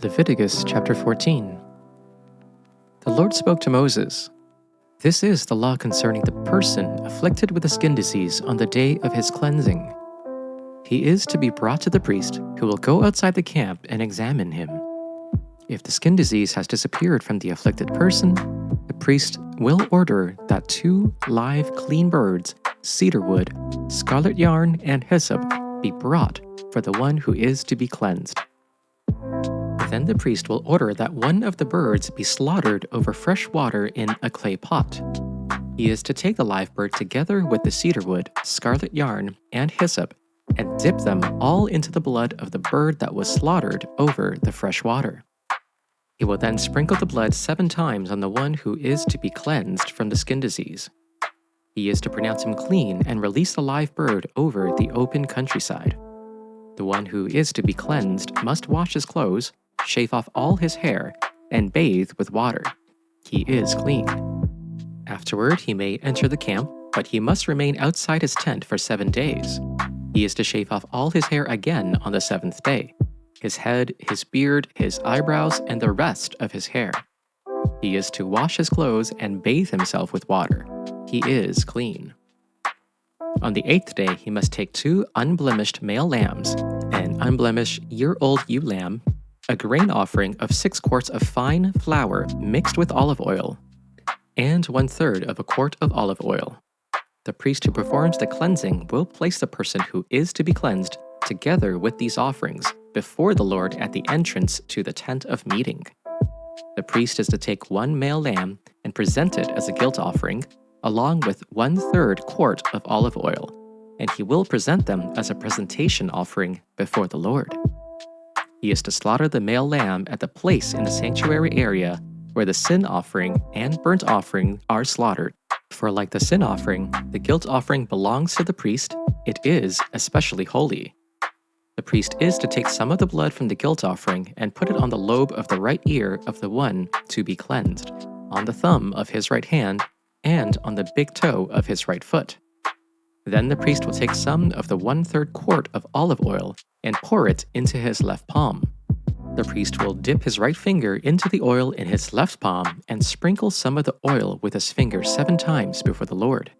Leviticus Chapter 14. The Lord spoke to Moses. This is the law concerning the person afflicted with a skin disease on the day of his cleansing. He is to be brought to the priest, who will go outside the camp and examine him. If the skin disease has disappeared from the afflicted person, the priest will order that 2 live clean birds, cedar wood, scarlet yarn, and hyssop be brought for the one who is to be cleansed. Then the priest will order that one of the birds be slaughtered over fresh water in a clay pot. He is to take the live bird together with the cedar wood, scarlet yarn, and hyssop, and dip them all into the blood of the bird that was slaughtered over the fresh water. He will then sprinkle the blood 7 times on the one who is to be cleansed from the skin disease. He is to pronounce him clean and release the live bird over the open countryside. The one who is to be cleansed must wash his clothes, shave off all his hair, and bathe with water. He is clean. Afterward, he may enter the camp, but he must remain outside his tent for 7 days. He is to shave off all his hair again on the 7th day, his head, his beard, his eyebrows, and the rest of his hair. He is to wash his clothes and bathe himself with water. He is clean. On the 8th day, he must take 2 unblemished male lambs, an unblemished year-old ewe lamb, a grain offering of 6 quarts of fine flour mixed with olive oil, and 1/3 of a quart of olive oil. The priest who performs the cleansing will place the person who is to be cleansed together with these offerings before the Lord at the entrance to the tent of meeting. The priest is to take 1 male lamb and present it as a guilt offering, along with 1/3 quart of olive oil, and he will present them as a presentation offering before the Lord. He is to slaughter the male lamb at the place in the sanctuary area where the sin offering and burnt offering are slaughtered. For like the sin offering, the guilt offering belongs to the priest. It is especially holy. The priest is to take some of the blood from the guilt offering and put it on the lobe of the right ear of the one to be cleansed, on the thumb of his right hand, and on the big toe of his right foot. Then the priest will take some of the 1/3 quart of olive oil and pour it into his left palm. The priest will dip his right finger into the oil in his left palm and sprinkle some of the oil with his finger 7 times before the Lord.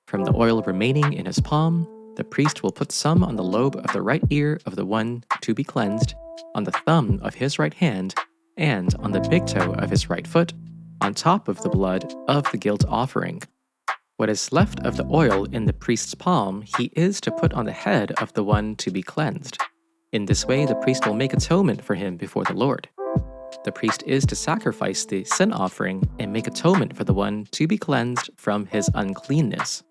From the oil remaining in his palm, the priest will put some on the lobe of the right ear of the one to be cleansed, on the thumb of his right hand, and on the big toe of his right foot, on top of the blood of the guilt offering. What is left of the oil in the priest's palm, he is to put on the head of the one to be cleansed. In this way, the priest will make atonement for him before the Lord. The priest is to sacrifice the sin offering and make atonement for the one to be cleansed from his uncleanness.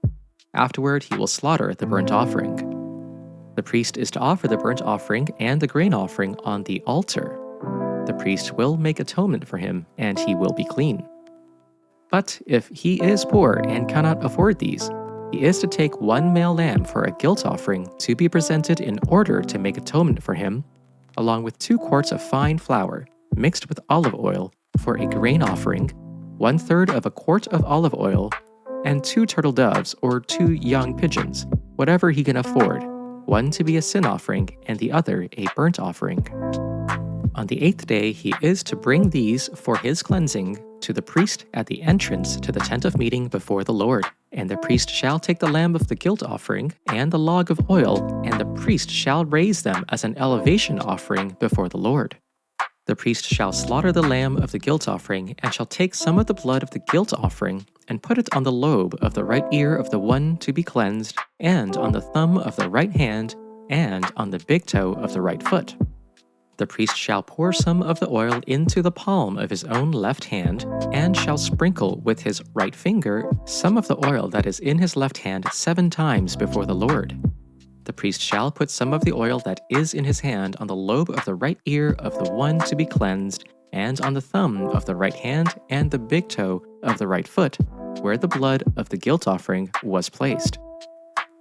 Afterward, he will slaughter the burnt offering. The priest is to offer the burnt offering and the grain offering on the altar. The priest will make atonement for him, and he will be clean. But if he is poor and cannot afford these, he is to take 1 male lamb for a guilt offering to be presented in order to make atonement for him, along with 2 quarts of fine flour mixed with olive oil for a grain offering, 1/3 of a quart of olive oil, and 2 turtle doves or 2 young pigeons, whatever he can afford, one to be a sin offering and the other a burnt offering. On the 8th day, he is to bring these for his cleansing to the priest at the entrance to the tent of meeting before the Lord. And the priest shall take the lamb of the guilt offering and the log of oil, and the priest shall raise them as an elevation offering before the Lord. The priest shall slaughter the lamb of the guilt offering, and shall take some of the blood of the guilt offering, and put it on the lobe of the right ear of the one to be cleansed, and on the thumb of the right hand, and on the big toe of the right foot. The priest shall pour some of the oil into the palm of his own left hand, and shall sprinkle with his right finger some of the oil that is in his left hand 7 times before the Lord. The priest shall put some of the oil that is in his hand on the lobe of the right ear of the one to be cleansed, and on the thumb of the right hand and the big toe of the right foot, where the blood of the guilt offering was placed.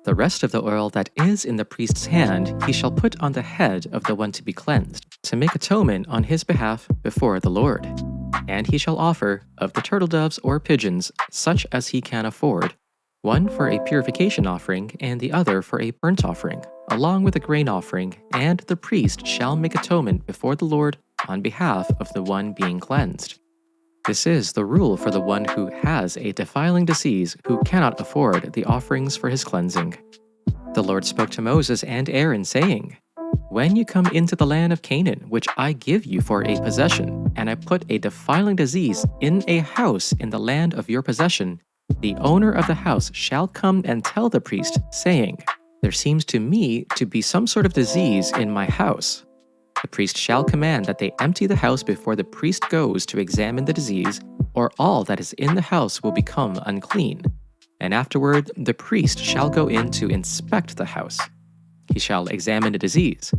The rest of the oil that is in the priest's hand he shall put on the head of the one to be cleansed, to make atonement on his behalf before the Lord. And he shall offer, of the turtle doves or pigeons, such as he can afford, one for a purification offering and the other for a burnt offering, along with a grain offering, and the priest shall make atonement before the Lord on behalf of the one being cleansed. This is the rule for the one who has a defiling disease who cannot afford the offerings for his cleansing. The Lord spoke to Moses and Aaron, saying, "When you come into the land of Canaan, which I give you for a possession, and I put a defiling disease in a house in the land of your possession, the owner of the house shall come and tell the priest, saying, 'There seems to me to be some sort of disease in my house.' The priest shall command that they empty the house before the priest goes to examine the disease, or all that is in the house will become unclean. And afterward the priest shall go in to inspect the house. He shall examine the disease.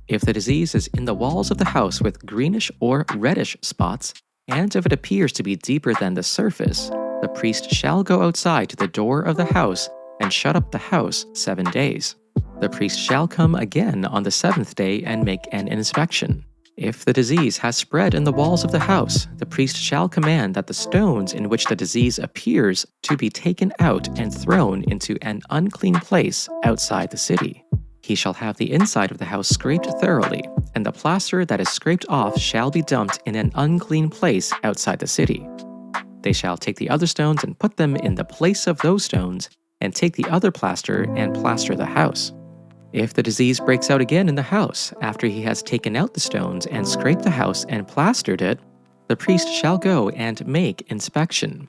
If the disease is in the walls of the house with greenish or reddish spots, and if it appears to be deeper than the surface, the priest shall go outside to the door of the house and shut up the house 7 days. The priest shall come again on the 7th day and make an inspection. If the disease has spread in the walls of the house, the priest shall command that the stones in which the disease appears to be taken out and thrown into an unclean place outside the city. He shall have the inside of the house scraped thoroughly, and the plaster that is scraped off shall be dumped in an unclean place outside the city. They shall take the other stones and put them in the place of those stones, and take the other plaster and plaster the house. If the disease breaks out again in the house after he has taken out the stones and scraped the house and plastered it, the priest shall go and make inspection.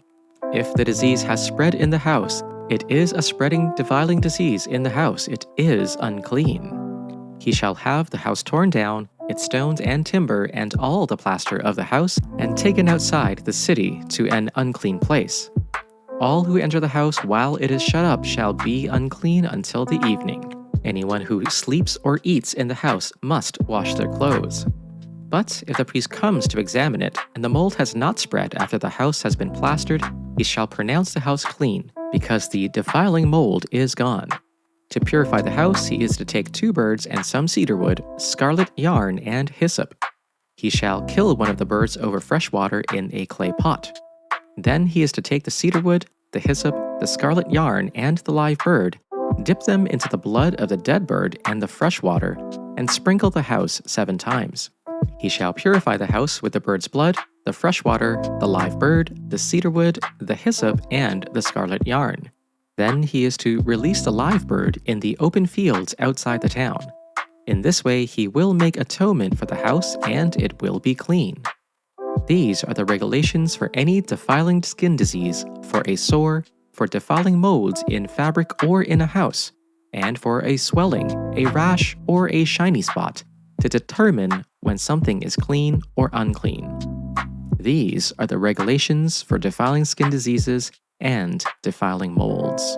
If the disease has spread in the house, it is a spreading, defiling disease in the house. It is unclean. He shall have the house torn down, its stones and timber and all the plaster of the house, and taken outside the city to an unclean place. All who enter the house while it is shut up shall be unclean until the evening. Anyone who sleeps or eats in the house must wash their clothes. But if the priest comes to examine it, and the mold has not spread after the house has been plastered, he shall pronounce the house clean, because the defiling mold is gone. To purify the house, he is to take 2 birds and some cedar wood, scarlet yarn, and hyssop. He shall kill one of the birds over fresh water in a clay pot. Then he is to take the cedar wood, the hyssop, the scarlet yarn, and the live bird, dip them into the blood of the dead bird and the fresh water, and sprinkle the house 7 times. He shall purify the house with the bird's blood, the fresh water, the live bird, the cedar wood, the hyssop, and the scarlet yarn. Then he is to release the live bird in the open fields outside the town. In this way he will make atonement for the house, and it will be clean. These are the regulations for any defiling skin disease, for a sore, for defiling molds in fabric or in a house, and for a swelling, a rash, or a shiny spot, to determine when something is clean or unclean. These are the regulations for defiling skin diseases and defiling molds.